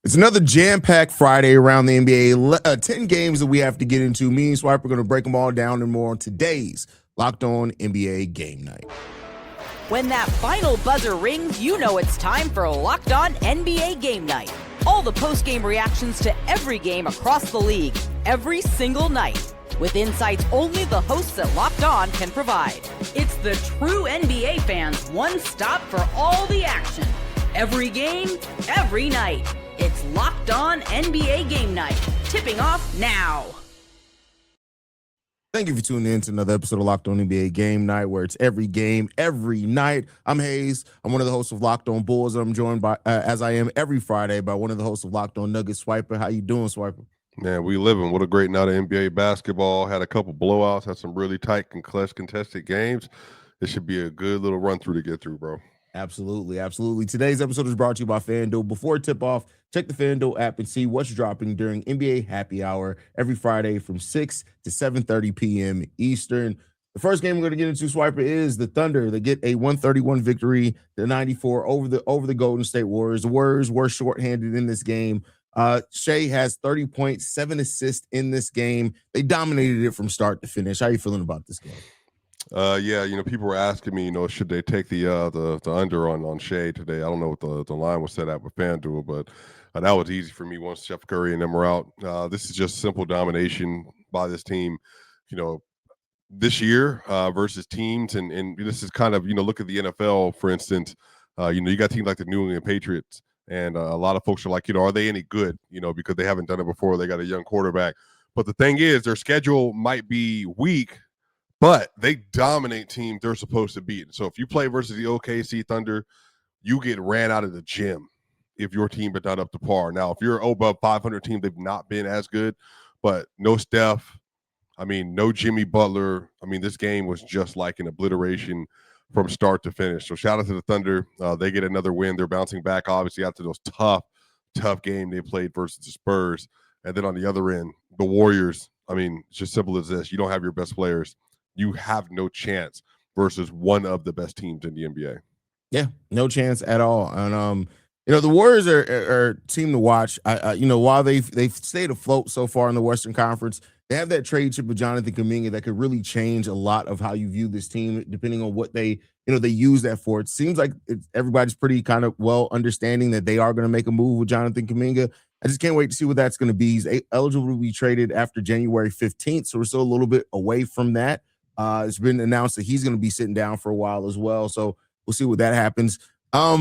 It's another jam-packed Friday around the NBA. 10 games that we have to get into. Me and Swipe are going to break them all down and more on today's Locked On NBA Game Night. When that final buzzer rings, you know it's time for Locked On NBA Game Night. All the post-game reactions to every game across the league, every single night, with insights only the hosts at Locked On can provide. It's the true NBA fans' one stop for all the action. Every game, every night. It's Locked On NBA Game Night, tipping off now. Thank you for tuning in to another episode of Locked On NBA Game Night, where it's every game, every night. I'm Haize. I'm one of the hosts of Locked On Bulls. I'm joined by, as I am every Friday, by one of the hosts of Locked On Nuggets, Swiper. How you doing, Swiper? Man, we living. What a great night of NBA basketball. Had a couple blowouts, had some really tight contested games. It should be a good little run through to get through, bro. Absolutely, absolutely. Today's episode is brought to you by FanDuel. Before tip-off, check the FanDuel app and see what's dropping during NBA Happy Hour every Friday from 6 to 7:30 p.m. Eastern. The first game we're going to get into, Swiper, is the Thunder. They get a 131 victory to 94 over the Golden State Warriors. The Warriors were shorthanded in this game. Shai has 30 points, 7 assists in this game. They dominated it from start to finish. How are you feeling about this game? Yeah, people were asking me, should they take the under on Shai today? I don't know what the line was set at with FanDuel, but that was easy for me once Steph Curry and them were out. This is just simple domination by this team, this year versus teams, and this is kind of, look at the NFL, for instance. You got teams like the New England Patriots, and a lot of folks are like, are they any good? Because they haven't done it before. They got a young quarterback, but the thing is, their schedule might be weak, but they dominate teams they're supposed to beat. So if you play versus the OKC Thunder, you get ran out of the gym if your team is not up to par. Now, if you're above 500 team, they've not been as good, but no Steph. No Jimmy Butler. This game was just like an obliteration from start to finish. So shout out to the Thunder. They get another win. They're bouncing back, obviously, after those tough game they played versus the Spurs. And then on the other end, the Warriors, it's just simple as this. You don't have your best players. You have no chance versus one of the best teams in the NBA. Yeah, no chance at all. And the Warriors are a team to watch. While they've stayed afloat so far in the Western Conference, they have that trade chip with Jonathan Kuminga that could really change a lot of how you view this team, depending on what they use that for. It seems like everybody's pretty kind of well understanding that they are going to make a move with Jonathan Kuminga. I just can't wait to see what that's going to be. He's eligible to be traded after January 15th, so we're still a little bit away from that. It's been announced that he's going to be sitting down for a while as well, so we'll see what that happens. Let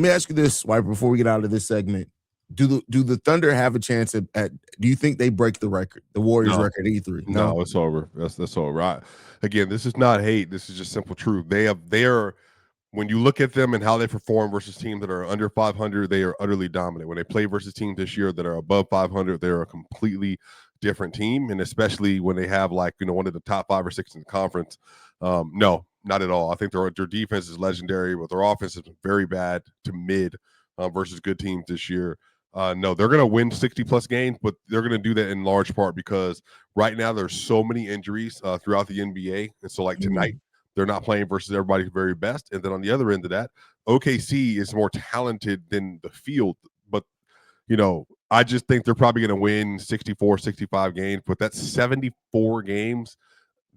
me ask you this, Swiper, before we get out of this segment. Do the Thunder have a chance at do you think they break the record, the Warriors record, 83? No, it's over. That's all right. Again, this is not hate. This is just simple truth. When you look at them and how they perform versus teams that are under 500, they are utterly dominant. When they play versus teams this year that are above 500, they're a completely different team, and especially when they have one of the top 5 or 6 in the conference. No, not at all. I think their defense is legendary, but their offense is very bad to mid versus good teams this year. No, they're going to win 60-plus games, but they're going to do that in large part because right now there's so many injuries throughout the NBA. And so tonight, they're not playing versus everybody's very best. And then on the other end of that, OKC is more talented than the field. But, I just think they're probably going to win 64, 65 games. But that's 74 games.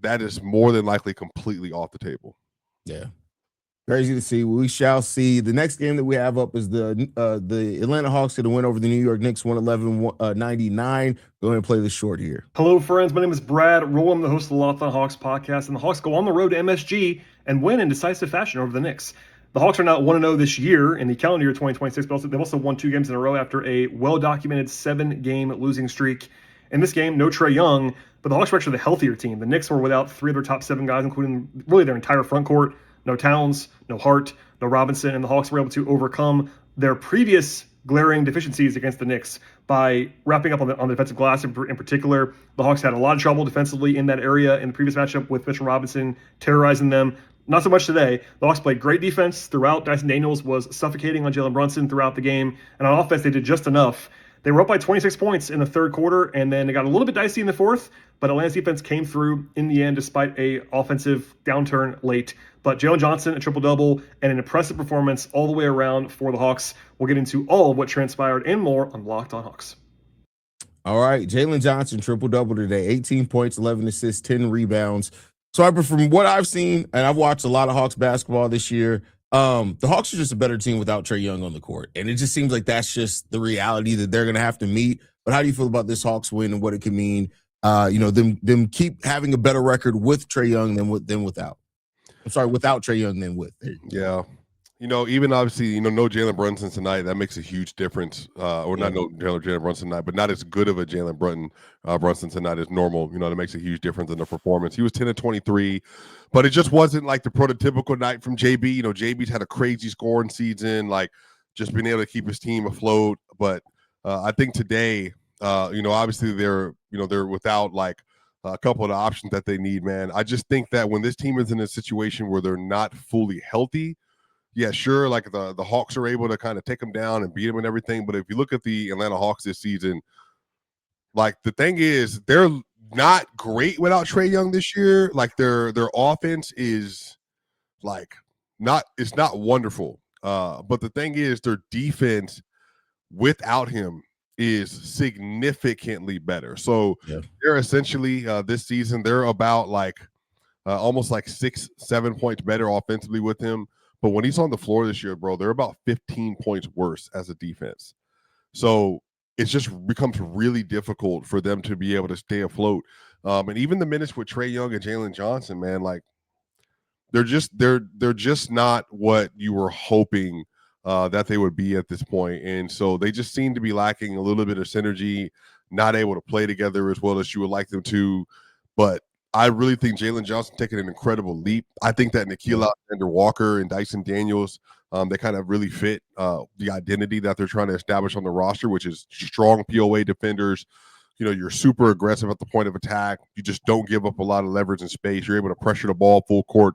That is more than likely completely off the table. Yeah. Crazy to see. We shall see. The next game that we have up is the Atlanta Hawks going to win over the New York Knicks 111-99. Go ahead and play this short here. Hello, friends. My name is Brad Roll. I'm the host of the Locked On Hawks podcast, and the Hawks go on the road to MSG and win in decisive fashion over the Knicks. The Hawks are now 1-0 this year in the calendar year 2026, but they've also won 2 games in a row after a well-documented 7-game losing streak. In this game, no Trae Young, but the Hawks were actually the healthier team. The Knicks were without 3 of their top 7 guys, including really their entire front court. No Towns, no Hart, no Robinson, and the Hawks were able to overcome their previous glaring deficiencies against the Knicks by wrapping up on the defensive glass in particular. The Hawks had a lot of trouble defensively in that area in the previous matchup with Mitchell Robinson terrorizing them. Not so much today. The Hawks played great defense throughout. Dyson Daniels was suffocating on Jalen Brunson throughout the game. And on offense, they did just enough They were up by 26 points in the third quarter, and then it got a little bit dicey in the fourth, but Atlanta's defense came through in the end despite a offensive downturn late. But Jalen Johnson, a triple-double, and an impressive performance all the way around for the Hawks. We'll get into all of what transpired and more on Locked on Hawks. All right, Jalen Johnson, triple-double today, 18 points, 11 assists, 10 rebounds. So, from what I've seen, and I've watched a lot of Hawks basketball this year, the Hawks are just a better team without Trae Young on the court. And it just seems like that's just the reality that they're going to have to meet. But how do you feel about this Hawks win and what it can mean, them keep having a better record with Trae Young than without? I'm sorry, without Trae Young than with. Yeah. Even obviously, no Jalen Brunson tonight, that makes a huge difference. Or not no Jalen Brunson tonight, but not as good of a Jalen Brunson tonight as normal. That makes a huge difference in the performance. He was 10 of 23, but it just wasn't like the prototypical night from JB. JB's had a crazy scoring season, like just being able to keep his team afloat. But I think today, obviously they're without like a couple of the options that they need, man. I just think that when this team is in a situation where they're not fully healthy, yeah, sure, like the Hawks are able to kind of take them down and beat them and everything. But if you look at the Atlanta Hawks this season, like the thing is they're not great without Trae Young this year. Like their offense is like it's not wonderful. But the thing is their defense without him is significantly better. So they're essentially this season, they're about like almost like 6-7 points better offensively with him. But when he's on the floor this year, bro, they're about 15 points worse as a defense. So it just becomes really difficult for them to be able to stay afloat. And even the minutes with Trae Young and Jalen Johnson, man, like they're just not what you were hoping that they would be at this point. And so they just seem to be lacking a little bit of synergy, not able to play together as well as you would like them to. But I really think Jalen Johnson taking an incredible leap. I think that Nikola Jokic and Dyson Daniels, they kind of really fit the identity that they're trying to establish on the roster, which is strong POA defenders. You're super aggressive at the point of attack. You just don't give up a lot of leverage and space. You're able to pressure the ball full court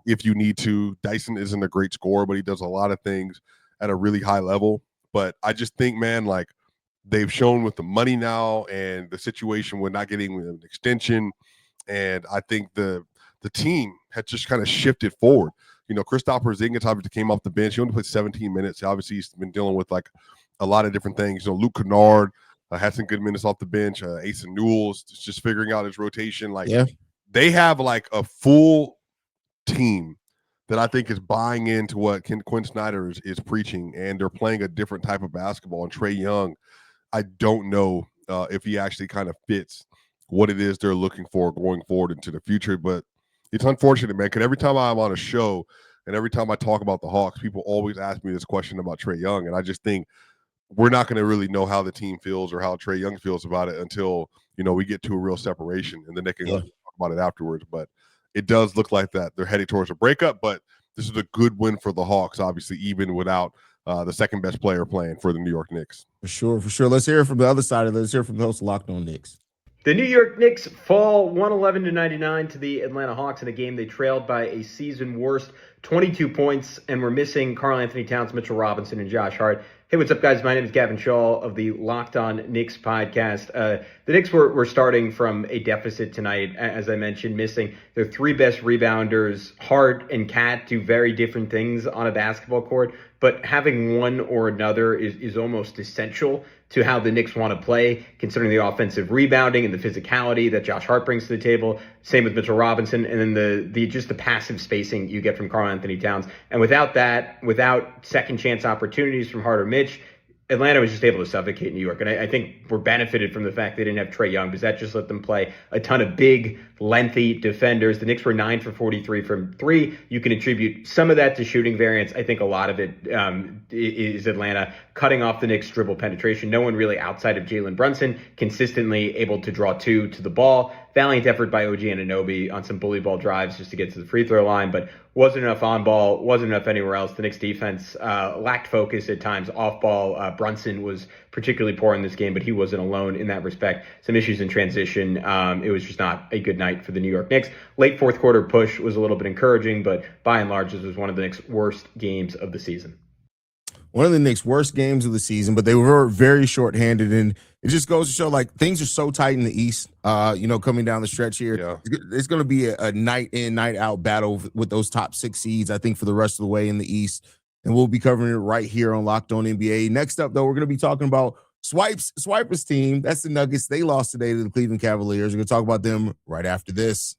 if you need to. Dyson isn't a great scorer, but he does a lot of things at a really high level. But I just think, man, like they've shown with the money now and the situation with not getting an extension. And I think the team had just kind of shifted forward. Kristaps Porzingis obviously came off the bench. He only played 17 minutes. Obviously, he's been dealing with like a lot of different things. Luke Kennard had some good minutes off the bench. Asa Newell's just figuring out his rotation. Like they have like a full team that I think is buying into what Quinn Snyder is preaching, and they're playing a different type of basketball. And Trae Young, I don't know if he actually kind of fits what it is they're looking for going forward into the future. But it's unfortunate, man, because every time I'm on a show and every time I talk about the Hawks, people always ask me this question about Trae Young. And I just think we're not going to really know how the team feels or how Trae Young feels about it until, we get to a real separation, and then they can talk about it afterwards. But it does look like that they're heading towards a breakup. But this is a good win for the Hawks, obviously, even without the second best player playing for the New York Knicks. For sure. Let's hear it from the other side of it. Let's hear from the host of Locked On Knicks. The New York Knicks fall 111-99 to the Atlanta Hawks in a game they trailed by a season worst 22 points and were missing Karl-Anthony Towns, Mitchell Robinson, and Josh Hart. Hey, what's up, guys? My name is Gavin Shaw of the Locked On Knicks podcast. The Knicks were starting from a deficit tonight, as I mentioned, missing their three best rebounders. Hart and Cat do very different things on a basketball court, but having one or another is almost essential to how the Knicks want to play, considering the offensive rebounding and the physicality that Josh Hart brings to the table. Same with Mitchell Robinson, and then the passive spacing you get from Karl-Anthony Towns. And without that, without second chance opportunities from Hart or Mitch, Atlanta was just able to suffocate New York. And I think we're benefited from the fact they didn't have Trae Young, because that just let them play a ton of big, lengthy defenders. The Knicks were 9 for 43 from three. You can attribute some of that to shooting variance. I think a lot of it is Atlanta cutting off the Knicks' dribble penetration. No one really outside of Jalen Brunson consistently able to draw two to the ball. Valiant effort by OG Anunoby on some bully ball drives just to get to the free throw line, but wasn't enough on ball, wasn't enough anywhere else. The Knicks defense lacked focus at times off ball. Brunson was particularly poor in this game, but he wasn't alone in that respect. Some issues in transition. It was just not a good night for the New York Knicks. Late fourth quarter push was a little bit encouraging, but by and large, this was one of the Knicks' worst games of the season. one of the Knicks' worst games of the season, but they were very shorthanded, and it just goes to show like things are so tight in the East. Coming down the stretch here, Yeah. it's going to be a night in, night out battle with those top 6 seeds. I think for the rest of the way in the East, and we'll be covering it right here on Locked On NBA. Next up, though, we're going to be talking about Swipa's team. That's the Nuggets. They lost today to the Cleveland Cavaliers. We're going to talk about them right after this.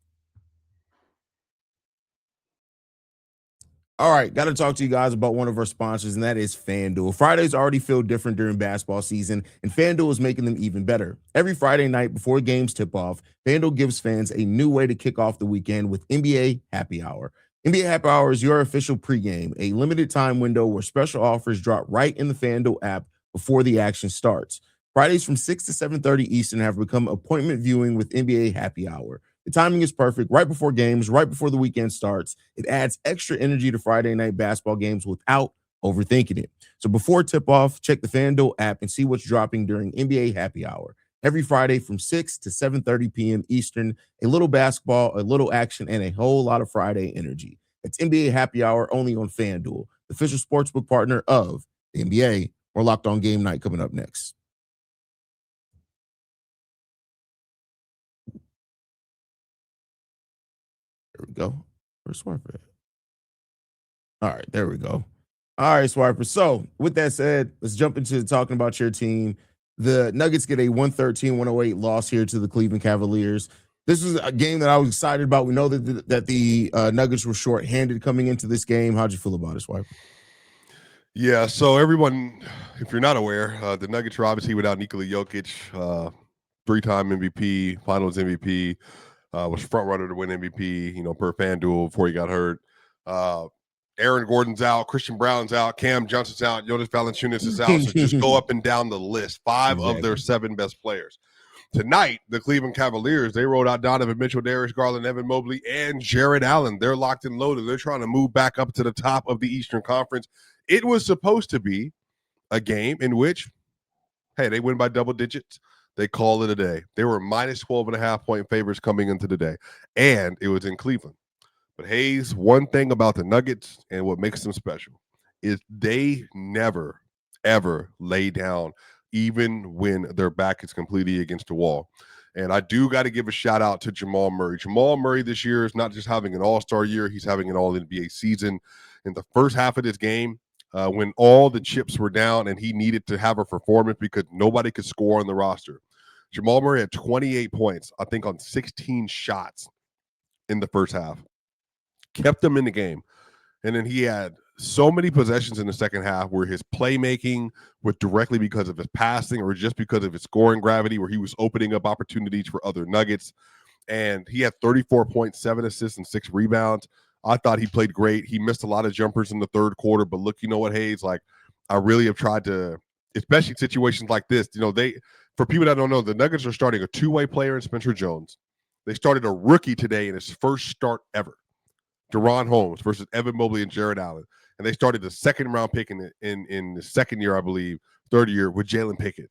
All right, got to talk to you guys about one of our sponsors, and that is FanDuel. Fridays already feel different during basketball season, and FanDuel is making them even better. Every Friday night before games tip off, FanDuel gives fans a new way to kick off the weekend with NBA Happy Hour. NBA Happy Hour is your official pregame, a limited time window where special offers drop right in the FanDuel app before the action starts. Fridays from 6 to 7:30 Eastern have become appointment viewing with NBA Happy Hour. The timing is perfect, right before games, right before the weekend starts. It adds extra energy to Friday night basketball games without overthinking it. So before tip-off, check the FanDuel app and see what's dropping during NBA Happy Hour. Every Friday from 6 to 7:30 p.m. Eastern, a little basketball, a little action, and a whole lot of Friday energy. It's NBA Happy Hour only on FanDuel, the official sportsbook partner of the NBA. Or Locked On Game Night coming up next. There we go. Where's Swiper at? All right, there we go. All right, Swiper. So with that said, let's jump into talking about your team. The Nuggets get a 113-108 loss here to the Cleveland Cavaliers. This was a game that I was excited about. We know that the Nuggets were shorthanded coming into this game. How'd you feel about it, Swiper? Yeah, so everyone, if you're not aware, the Nuggets are obviously without Nikola Jokic, 3-time MVP, Finals MVP, was front runner to win MVP, per FanDuel before he got hurt. Aaron Gordon's out, Christian Brown's out, Cam Johnson's out, Jonas Valanciunas is out. So just go up and down the list. 5 of their 7 best players. Tonight, the Cleveland Cavaliers, they rolled out Donovan Mitchell, Darius Garland, Evan Mobley, and Jared Allen. They're locked and loaded. They're trying to move back up to the top of the Eastern Conference. It was supposed to be a game in which, hey, they win by double digits. They call it a day. They were minus 12.5 point favorites coming into the day, and it was in Cleveland. But Haize, one thing about the Nuggets and what makes them special is they never, ever lay down, even when their back is completely against the wall. And I do got to give a shout out to Jamal Murray. Jamal Murray this year is not just having an all-star year, he's having an all-NBA season. In the first half of this game, when all the chips were down and he needed to have a performance because nobody could score on the roster, Jamal Murray had 28 points, I think, on 16 shots in the first half. Kept them in the game. And then he had so many possessions in the second half where his playmaking was directly because of his passing or just because of his scoring gravity, where he was opening up opportunities for other Nuggets. And he had 34 points, 7 assists, and 6 rebounds. I thought he played great. He missed a lot of jumpers in the third quarter, but look, you know what, Haize, like, I really have tried to, especially situations like this, for people that don't know, the Nuggets are starting a 2-way player in Spencer Jones. They started a rookie today in his first start ever, Deron Holmes versus Evan Mobley and Jared Allen. And they started the second-round pick in the second year, I believe, third year, with Jalen Pickett.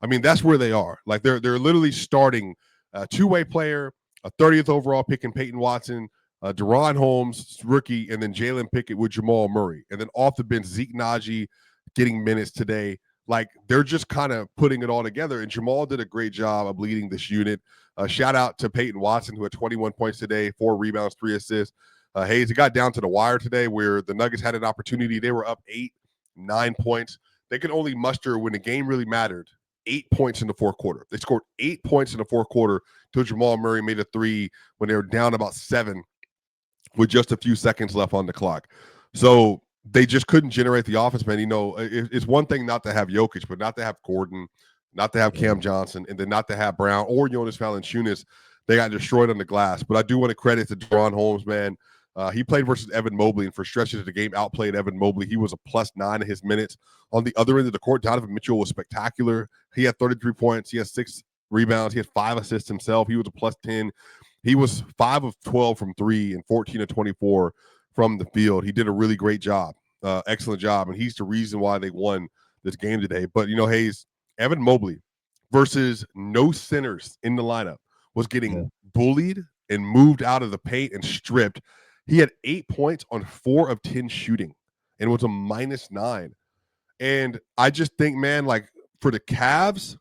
I mean, that's where they are. Like, they're literally starting a 2-way player, a 30th overall pick in Peyton Watson, Deron Holmes, rookie, and then Jalen Pickett with Jamal Murray. And then off the bench, Zeke Naji getting minutes today. Like, they're just kind of putting it all together. And Jamal did a great job of leading this unit. Shout out to Peyton Watson, who had 21 points today, 4 rebounds, 3 assists. Haize, it got down to the wire today where the Nuggets had an opportunity. They were up 8-9 points. They could only muster, when the game really mattered, 8 points in the fourth quarter. They scored 8 points in the fourth quarter till Jamal Murray made a 3 when they were down about 7 with just a few seconds left on the clock. So they just couldn't generate the offense, man. It's one thing not to have Jokic, but not to have Gordon, not to have Cam Johnson, and then not to have Brown or Jonas Valanciunas. They got destroyed on the glass. But I do want to credit to Deron Holmes, man. He played versus Evan Mobley, and for stretches of the game, outplayed Evan Mobley. He was a +9 in his minutes. On the other end of the court, Donovan Mitchell was spectacular. He had 33 points. He had 6 rebounds. He had 5 assists himself. He was a +10. He was 5 of 12 from 3 and 14 of 24 from the field. He did a really great job, excellent job, and he's the reason why they won this game today. But, Haize, Evan Mobley versus no centers in the lineup was getting bullied and moved out of the paint and stripped. He had 8 points on 4 of 10 shooting and was a -9. And I just think, man, like for the Cavs,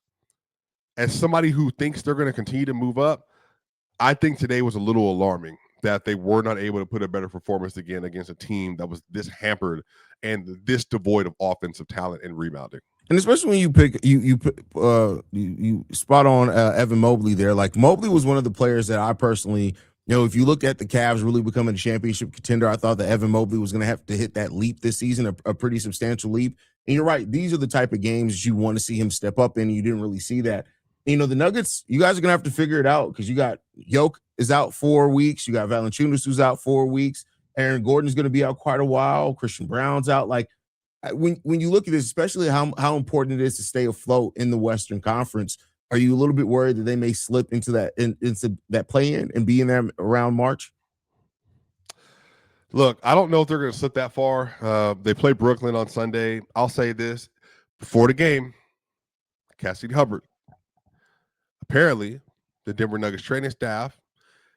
as somebody who thinks they're going to continue to move up, I think today was a little alarming that they were not able to put a better performance again against a team that was this hampered and this devoid of offensive talent and rebounding. And especially when you pick you spot on Evan Mobley there. Like Mobley was one of the players that I personally, if you look at the Cavs really becoming a championship contender, I thought that Evan Mobley was going to have to hit that leap this season, a pretty substantial leap. And you're right; these are the type of games that you want to see him step up in. And you didn't really see that. The Nuggets, you guys are going to have to figure it out because you got Yoke is out 4 weeks. You got Valanciunas who's out 4 weeks. Aaron Gordon's going to be out quite a while. Christian Brown's out. Like when you look at this, especially how important it is to stay afloat in the Western Conference, are you a little bit worried that they may slip into that play-in and be in there around March? Look, I don't know if they're going to slip that far. They play Brooklyn on Sunday. I'll say this before the game: Cassidy Hubbard. Apparently, the Denver Nuggets training staff,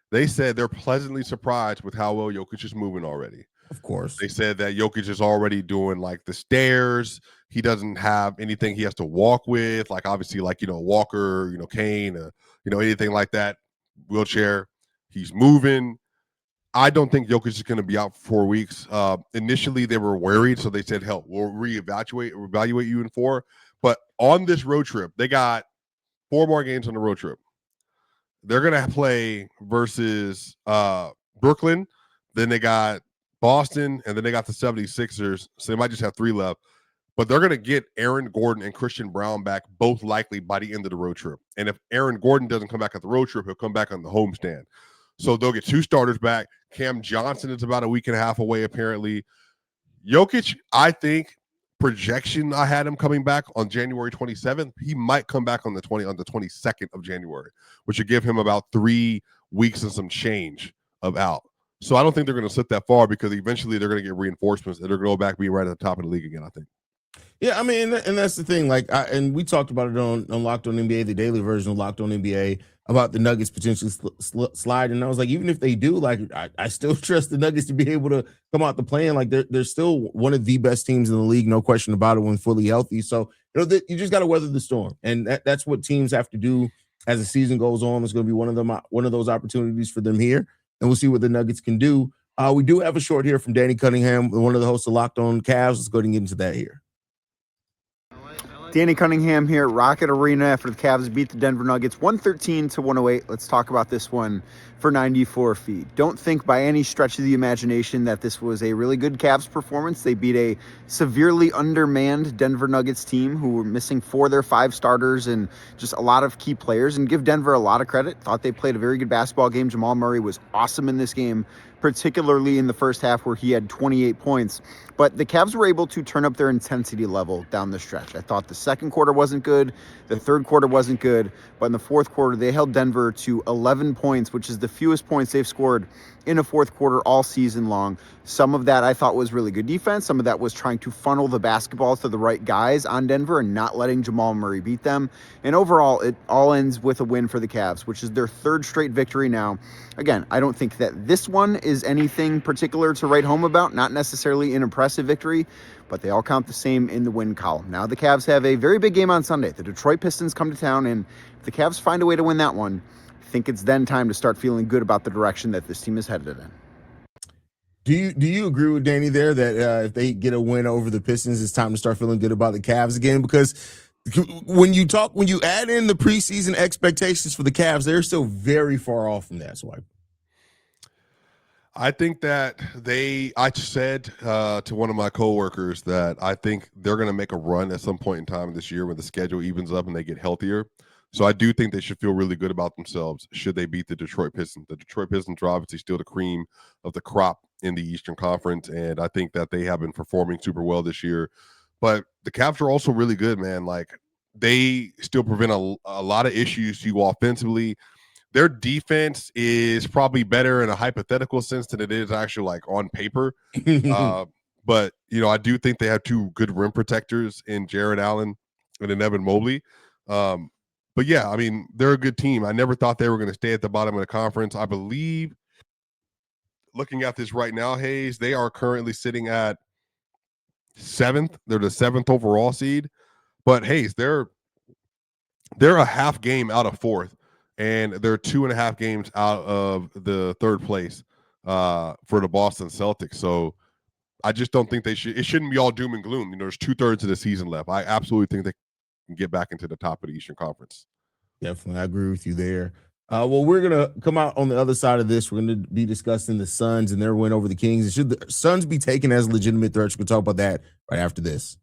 they said they're pleasantly surprised with how well Jokic is moving already. Of course. They said that Jokic is already doing like the stairs. He doesn't have anything he has to walk with, like obviously like, walker, cane, anything like that, wheelchair. He's moving. I don't think Jokic is going to be out for 4 weeks. Initially, they were worried, so they said, hell, we'll evaluate you in 4. But on this road trip, they got 4 more games on the road trip. They're going to play versus Brooklyn. Then they got Boston, and then they got the 76ers. So they might just have 3 left. But they're going to get Aaron Gordon and Christian Brown back, both likely by the end of the road trip. And if Aaron Gordon doesn't come back at the road trip, he'll come back on the homestand. So they'll get 2 starters back. Cam Johnson is about a week and a half away, apparently. Jokic, I think, projection I had him coming back on January 27th. He might come back on the 22nd of January, which would give him about 3 weeks and some change of out. So I don't think they're going to slip that far because eventually they're going to get reinforcements and they're going to go back being right at the top of the league again, I think. Yeah, I mean, and that's the thing. Like, and we talked about it on Locked On NBA, the daily version of Locked On NBA, about the Nuggets potentially slide. And I was like, even if they do, like, I still trust the Nuggets to be able to come out the play-in. Like, they're still one of the best teams in the league, no question about it, when fully healthy. So, you just got to weather the storm, and that's what teams have to do as the season goes on. It's going to be one of those opportunities for them here, and we'll see what the Nuggets can do. We do have a short here from Danny Cunningham, one of the hosts of Locked On Cavs. Let's go ahead and get into that here. Danny Cunningham here at Rocket Arena after the Cavs beat the Denver Nuggets 113-108. Let's talk about this one for 94 feet. Don't think by any stretch of the imagination that this was a really good Cavs performance. They beat a severely undermanned Denver Nuggets team who were missing 4 of their 5 starters and just a lot of key players, and give Denver a lot of credit. Thought they played a very good basketball game. Jamal Murray was awesome in this game, particularly in the first half where he had 28 points. But the Cavs were able to turn up their intensity level down the stretch. I thought the second quarter wasn't good. The third quarter wasn't good. But in the fourth quarter, they held Denver to 11 points, which is the fewest points they've scored in a fourth quarter all season long. Some of that I thought was really good defense. Some of that was trying to funnel the basketball to the right guys on Denver and not letting Jamal Murray beat them. And overall, it all ends with a win for the Cavs, which is their 3rd straight victory now. Again, I don't think that this one is anything particular to write home about, not necessarily an impressive victory, but they all count the same in the win column. Now the Cavs have a very big game on Sunday. The Detroit Pistons come to town, and if the Cavs find a way to win that one, I think it's then time to start feeling good about the direction that this team is headed in. Do you agree with Danny there that if they get a win over the Pistons, it's time to start feeling good about the Cavs again? Because when you add in the preseason expectations for the Cavs, they're still very far off from that. So I think that I said to one of my coworkers that I think they're going to make a run at some point in time this year when the schedule evens up and they get healthier. So I do think they should feel really good about themselves should they beat the Detroit Pistons. The Detroit Pistons are obviously still the cream of the crop in the Eastern Conference, and I think that they have been performing super well this year. But the Cavs are also really good, man. Like, they still prevent a lot of issues to you offensively. Their defense is probably better in a hypothetical sense than it is actually like on paper. But, I do think they have 2 good rim protectors in Jarrett Allen and in Evan Mobley. But yeah, I mean, they're a good team. I never thought they were going to stay at the bottom of the conference. I believe, looking at this right now, Haize, they are currently sitting at 7th. They're the 7th overall seed. But Haize, they're a half game out of 4th, and they're 2.5 games out of the 3rd place for the Boston Celtics. So I just don't think it shouldn't be all doom and gloom. There's 2/3 of the season left. I absolutely think they can get back into the top of the Eastern Conference. Definitely, I agree with you there. Well, we're gonna come out on the other side of this. We're gonna be discussing the Suns and their win over the Kings. And should the Suns be taken as legitimate threats? We'll talk about that right after this.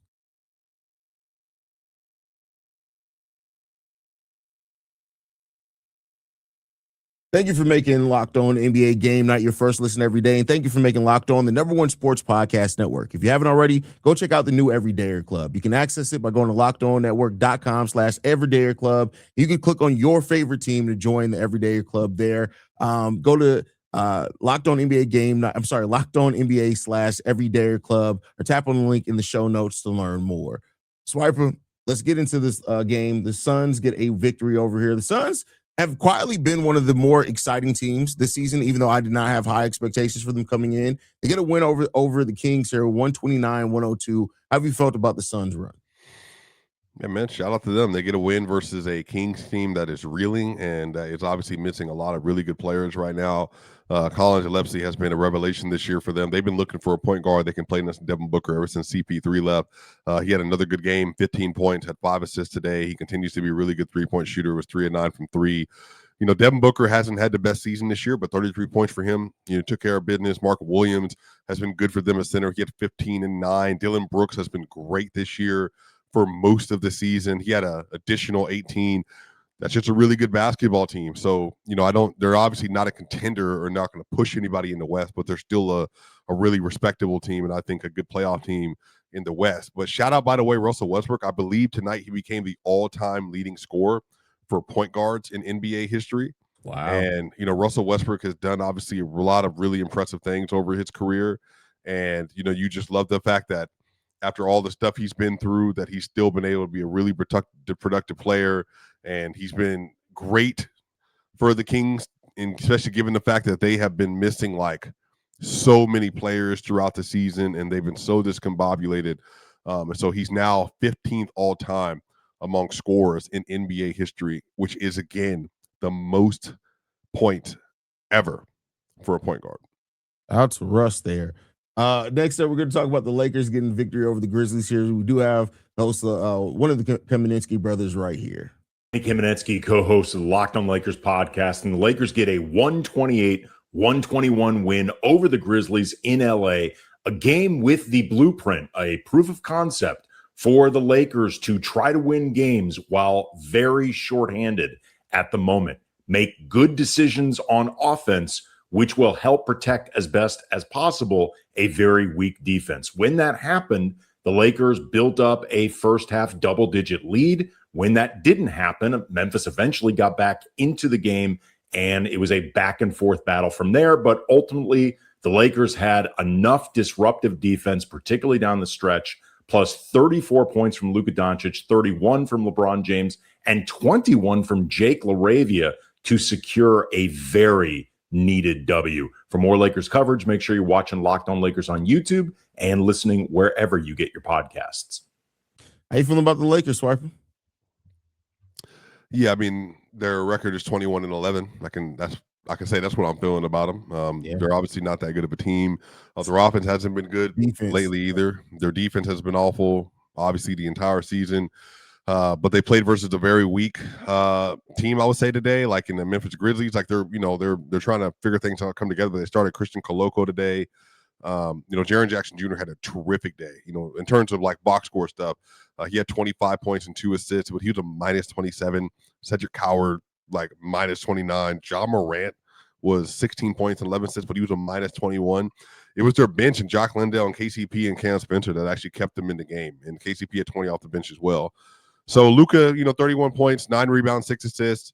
Thank you for making Locked On NBA Game Night your first listen every day. And thank you for making Locked On the #1 sports podcast network. If you haven't already, go check out the new Everydayer Club. You can access it by going to LockedOnNetwork.com/Everydayer Club. You can click on your favorite team to join the Everydayer Club there. Go to Locked On NBA Game Night. I'm sorry, Locked On NBA/Everydayer Club, or tap on the link in the show notes to learn more. Swiper, let's get into this game. The Suns get a victory over here. The Suns have quietly been one of the more exciting teams this season, even though I did not have high expectations for them coming in. They get a win over the Kings here, 129-102. How have you felt about the Suns' run? Yeah, man, shout out to them. They get a win versus a Kings team that is reeling and is obviously missing a lot of really good players right now. Colin Gillespie has been a revelation this year for them. They've been looking for a point guard they can play next to Devin Booker ever since CP3 left. He had another good game, 15 points, had 5 assists today. He continues to be a really good three-point shooter, was 3 of 9 from 3. Devin Booker hasn't had the best season this year, but 33 points for him. Took care of business. Mark Williams has been good for them at center. He had 15 and 9. Dylan Brooks has been great this year for most of the season. He had an additional 18. That's just a really good basketball team. So, they're obviously not a contender or not going to push anybody in the West, but they're still a really respectable team, and I think a good playoff team in the West. But shout out, by the way, Russell Westbrook. I believe tonight he became the all-time leading scorer for point guards in NBA history. Wow. And, Russell Westbrook has done obviously a lot of really impressive things over his career. And, you just love the fact that after all the stuff he's been through, that he's still been able to be a really productive player. And he's been great for the Kings, and especially given the fact that they have been missing like so many players throughout the season, and they've been so discombobulated. And so he's now 15th all time among scorers in NBA history, which is, again, the most points ever for a point guard. Out to Russ there. Next up, we're going to talk about the Lakers getting victory over the Grizzlies here. We do have host one of the Kamenetsky brothers right here. Nick Kamenetsky, co-host of the Locked On Lakers podcast, and the Lakers get a 128-121 win over the Grizzlies in LA, a game with the blueprint, a proof of concept for the Lakers to try to win games while very shorthanded at the moment. Make good decisions on offense, which will help protect as best as possible a very weak defense. When that happened, the Lakers built up a first half double-digit lead. When that didn't happen, Memphis eventually got back into the game, and it was a back and forth battle from there. But ultimately, the Lakers had enough disruptive defense, particularly down the stretch, plus 34 points from Luka Doncic, 31 from LeBron James, and 21 from Jake LaRavia to secure a very needed W. For more Lakers coverage, make sure you're watching Locked On Lakers on YouTube and listening wherever you get your podcasts. How you feeling about the Lakers, Swiper? Yeah, I mean, their record is 21-11. I can say that's what I'm feeling about them. They're obviously not that good of a team. Their offense hasn't been good lately either. Their defense has been awful, obviously, the entire season. But they played versus a very weak team, I would say, today, like in the Memphis Grizzlies. Like they're trying to figure things out, come together. But they started Christian Coloco today. Jaren Jackson Jr. had a terrific day, in terms of like box score stuff. He had 25 points and 2 assists, but he was a minus 27. Cedric Coward, like minus 29. Ja Morant was 16 points and 11 assists, but he was a minus 21. It was their bench and Jock Landale and KCP and Cam Spencer that actually kept them in the game. And KCP had 20 off the bench as well. So Luka, 31 points, 9 rebounds, 6 assists.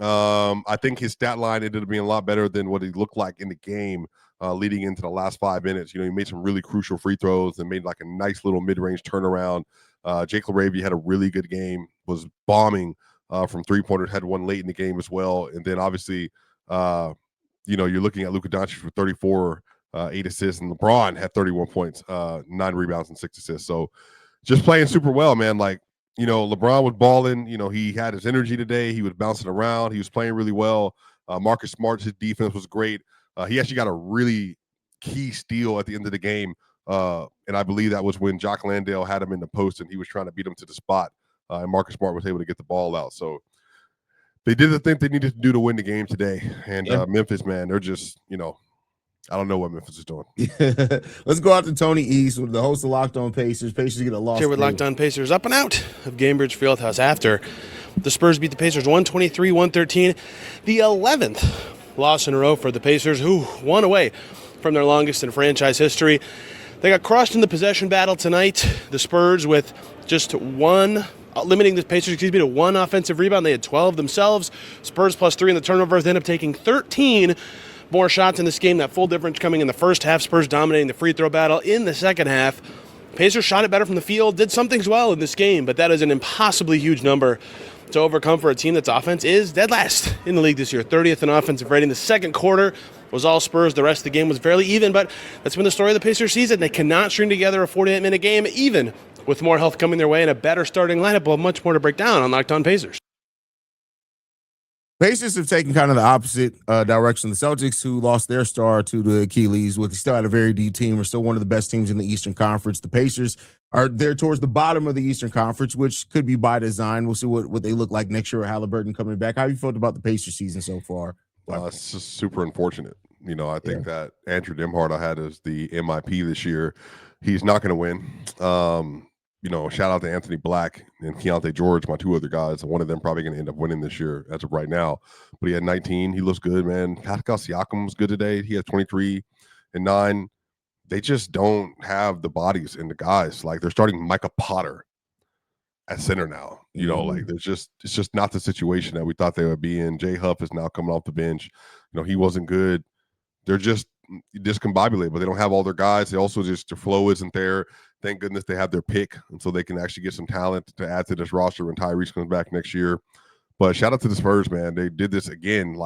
I think his stat line ended up being a lot better than what he looked like in the game leading into the last 5 minutes. He made some really crucial free throws and made like a nice little mid-range turnaround. Jake LaRavia had a really good game, was bombing from three-pointers, had one late in the game as well. And then obviously, you're looking at Luka Doncic for 34 8 assists, and LeBron had 31 points, 9 rebounds, and 6 assists. So just playing super well, man. Like, LeBron was balling. He had his energy today. He was bouncing around. He was playing really well. Marcus Smart's his defense was great. He actually got a really key steal at the end of the game. And I believe that was when Jock Landale had him in the post and he was trying to beat him to the spot. And Marcus Smart was able to get the ball out. So they did the thing they needed to do to win the game today. And Memphis, man, they're just, I don't know what Memphis is doing. Let's go out to Tony East, with the host of Locked On Pacers. Pacers get a loss. Here with Locked On Pacers up and out of Gainbridge Fieldhouse after the Spurs beat the Pacers 123-113. The 11th loss in a row for the Pacers, who won away from their longest in franchise history. They got crushed in the possession battle tonight. The Spurs with just limiting the Pacers, to one offensive rebound. They had 12 themselves. Spurs +3 in the turnovers. They end up taking 13 more shots in this game. That full difference coming in the first half. Spurs dominating the free throw battle in the second half. Pacers shot it better from the field, did some things well in this game, but that is an impossibly huge number to overcome for a team that's offense is dead last in the league this year. 30th in offensive rating. The second quarter was all Spurs. The rest of the game was fairly even, but that's been the story of the Pacers season. They cannot string together a 48-minute game, even with more health coming their way and a better starting lineup. We'll have much more to break down on Locked On Pacers. Pacers have taken kind of the opposite direction. The Celtics, who lost their star to the Achilles, they still had a very deep team, are still one of the best teams in the Eastern Conference. The Pacers are there towards the bottom of the Eastern Conference, which could be by design. We'll see what they look like next year with Halliburton coming back. How have you felt about the Pacers season so far? It's just super unfortunate. I think that Andrew Demhart I had as the MIP this year. He's not going to win. Shout out to Anthony Black and Keontae George, my two other guys. One of them probably going to end up winning this year as of right now. But he had 19. He looks good, man. Pascal Siakam was good today. He had 23 and 9. They just don't have the bodies and the guys. Like, they're starting Micah Potter at center now. It's just not the situation that we thought they would be in. Jay Huff is now coming off the bench. He wasn't good. They're just discombobulated, but they don't have all their guys. They also their flow isn't there. Thank goodness they have their pick, and so they can actually get some talent to add to this roster when Tyrese comes back next year. But shout out to the Spurs, man. They did this again.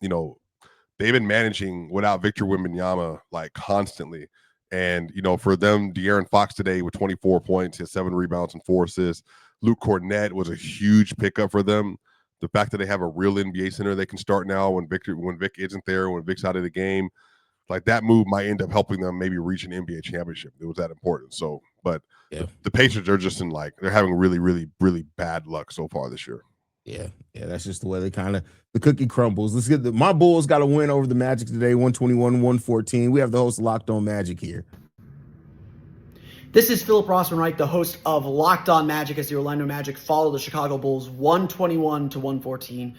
They've been managing without Victor Wembanyama constantly. And, for them, De'Aaron Fox today with 24 points, had 7 rebounds and 4 assists. Luke Cornett was a huge pickup for them. The fact that they have a real NBA center they can start now when Vic isn't there, when Vic's out of the game, that move might end up helping them maybe reach an NBA championship. It was that important. So, but the Pacers are just they're having really, really, really bad luck so far this year. Yeah, that's just the way the cookie crumbles. Let's get my Bulls got a win over the Magic today, 121-114. We have the host of Locked On Magic here. This is Philip Rossman-Reich, the host of Locked On Magic, as the Orlando Magic follow the Chicago Bulls 121-114.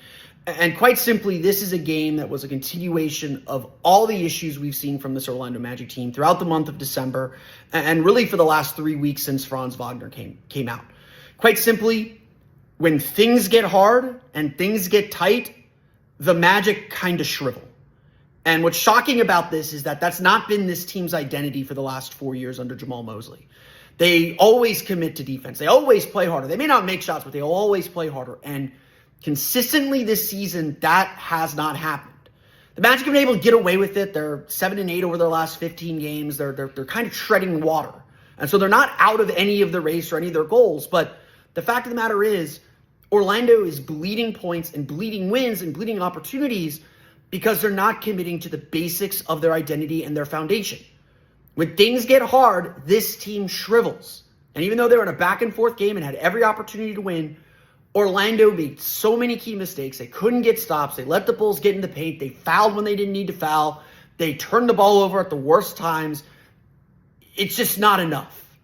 And quite simply, this is a game that was a continuation of all the issues we've seen from this Orlando Magic team throughout the month of December, and really for the last 3 weeks since Franz Wagner came out. Quite simply, when things get hard and things get tight, the Magic kind of shrivel. And what's shocking about this is that that's not been this team's identity for the last 4 years under Jamal Mosley. They always commit to defense. They always play harder. They may not make shots, but they always play harder. And consistently this season, that has not happened. The Magic have been able to get away with it. They're 7-8 over their last 15 games. They're kind of treading water. And so they're not out of any of the race or any of their goals. But the fact of the matter is, Orlando is bleeding points and bleeding wins and bleeding opportunities because they're not committing to the basics of their identity and their foundation. When things get hard, this team shrivels. And even though they were in a back and forth game and had every opportunity to win, Orlando made so many key mistakes. They couldn't get stops. They let the Bulls get in the paint. They fouled when they didn't need to foul. They turned the ball over at the worst times. It's just not enough.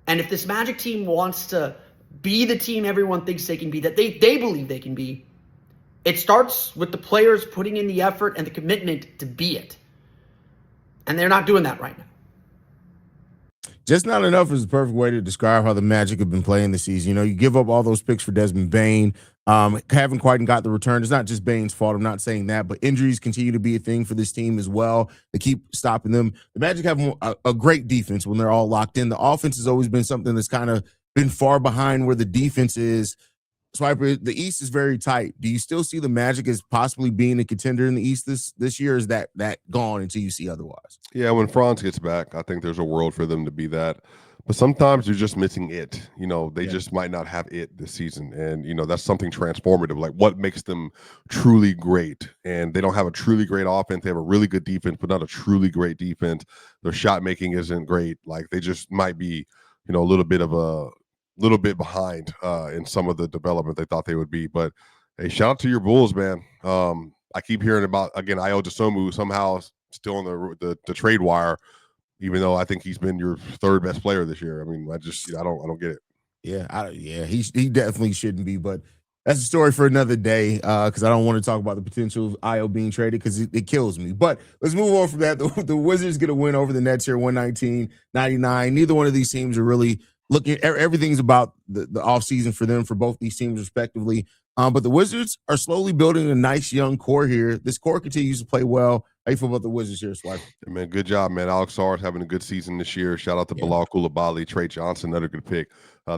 And if this Magic team wants to be the team everyone thinks they can be, that they believe they can be, it starts with the players putting in the effort and the commitment to be it. And they're not doing that right now. Just not enough is the perfect way to describe how the Magic have been playing this season. You give up all those picks for Desmond Bane. Haven't quite got the return. It's not just Bane's fault. I'm not saying that, but injuries continue to be a thing for this team as well. They keep stopping them. The Magic have a great defense when they're all locked in. The offense has always been something that's kind of been far behind where the defense is. Swiper, the East is very tight. Do you still see the Magic as possibly being a contender in the East this year? Or is that gone until you see otherwise? Yeah, when Franz gets back, I think there's a world for them to be that. But sometimes you're just missing it. They just might not have it this season. And, that's something transformative. Like, what makes them truly great? And they don't have a truly great offense. They have a really good defense, but not a truly great defense. Their shot making isn't great. Like, they just might be, a little bit behind in some of the development they thought they would be. But, hey, shout out to your Bulls, man. I keep hearing about, again, Ayo Dosunmu somehow still on the trade wire, even though I think he's been your third best player this year. I mean, I don't get it. Yeah, he definitely shouldn't be, but that's a story for another day because I don't want to talk about the potential of Ayo being traded because it kills me. But let's move on from that. The Wizards get a win over the Nets here, 119-99. Neither one of these teams are really looking. Everything's about the offseason for them, for both these teams respectively. But the Wizards are slowly building a nice young core here. This core continues to play well. How you feel about the Wizards here, Swipe? Yeah, man, good job, man. Alex Sarr is having a good season this year. Shout out to Bilal Coulibaly, Trae Johnson, another good pick.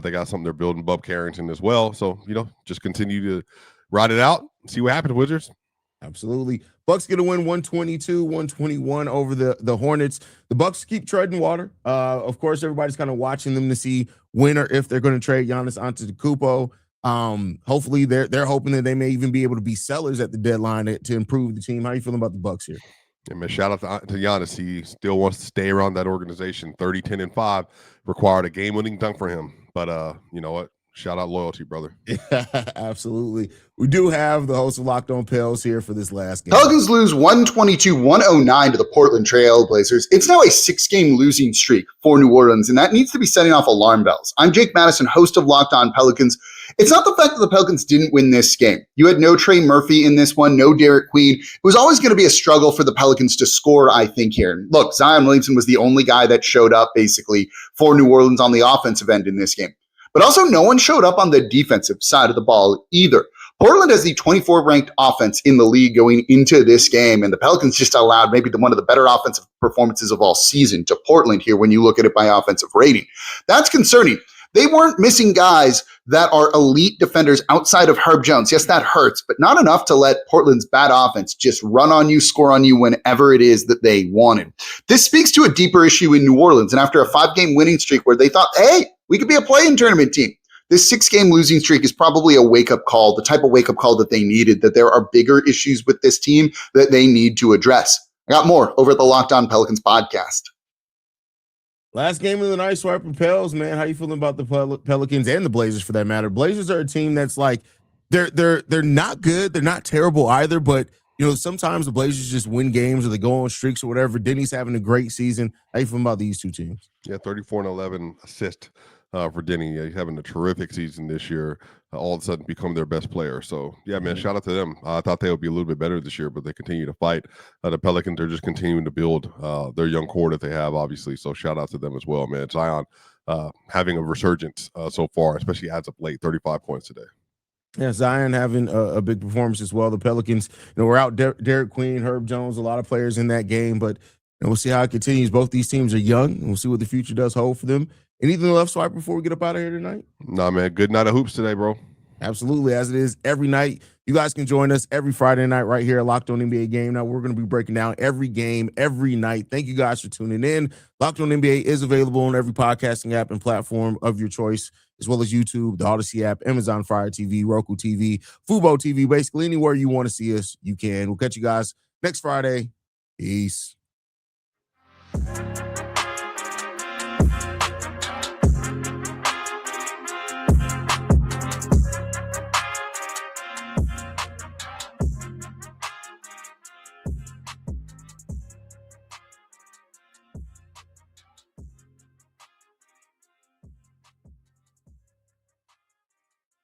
They got something they're building, Bub Carrington as well. So, just continue to ride it out and see what happens, Wizards. Absolutely. Bucks get a win 122-121 over the Hornets. The Bucks keep treading water. Of course, everybody's kind of watching them to see when or if they're going to trade Giannis Antetokounmpo. Hopefully they're hoping that they may even be able to be sellers at the deadline to improve the team. How are you feeling about the Bucks here? Yeah, man, shout out to Giannis. He still wants to stay around that organization. 30, 10, and 5 required a game-winning dunk for him. But you know what? Shout out loyalty, brother. Yeah, absolutely. We do have the host of Locked On Pels here for this last game. Pelicans lose 122-109 to the Portland Trail Blazers. It's now a 6-game losing streak for New Orleans, and that needs to be setting off alarm bells. I'm Jake Madison, host of Locked On Pelicans. It's not the fact that the Pelicans didn't win this game. You had no Trey Murphy in this one, no Derek Queen. It was always going to be a struggle for the Pelicans to score, I think, here. And look, Zion Williamson was the only guy that showed up, basically, for New Orleans on the offensive end in this game. But also, no one showed up on the defensive side of the ball either. Portland has the 24th ranked offense in the league going into this game, and the Pelicans just allowed maybe one of the better offensive performances of all season to Portland here when you look at it by offensive rating. That's concerning. They weren't missing guys that are elite defenders outside of Herb Jones. Yes, that hurts, but not enough to let Portland's bad offense just run on you, score on you whenever it is that they wanted. This speaks to a deeper issue in New Orleans, and after a 5-game winning streak where they thought, hey, we could be a play-in tournament team. This 6-game losing streak is probably a wake-up call, the type of wake-up call that they needed, that there are bigger issues with this team that they need to address. I got more over at the Locked On Pelicans podcast. Last game of the night, Swiper Pels, man. How you feeling about the Pelicans and the Blazers for that matter? Blazers are a team that's like they're not good, they're not terrible either, but sometimes the Blazers just win games or they go on streaks or whatever. Denny's having a great season. How you feeling about these two teams? Yeah, 34-11 assist for Denny. He's having a terrific season this year. All of a sudden become their best player. So, yeah, man, shout out to them. I thought they would be a little bit better this year, but they continue to fight. The Pelicans are just continuing to build their young core that they have, obviously. So, shout out to them as well, man. Zion having a resurgence so far, especially as of late, 35 points today. Yeah, Zion having a big performance as well. The Pelicans, we're out Derek Queen, Herb Jones, a lot of players in that game, but we'll see how it continues. Both these teams are young, and we'll see what the future does hold for them. Anything left, Swipe, before we get up out of here tonight? Nah, man. Good night of hoops today, bro. Absolutely, as it is every night. You guys can join us every Friday night right here at Locked On NBA Game. Now, we're going to be breaking down every game, every night. Thank you guys for tuning in. Locked On NBA is available on every podcasting app and platform of your choice, as well as YouTube, the Odyssey app, Amazon Fire TV, Roku TV, Fubo TV. Basically, anywhere you want to see us, you can. We'll catch you guys next Friday. Peace.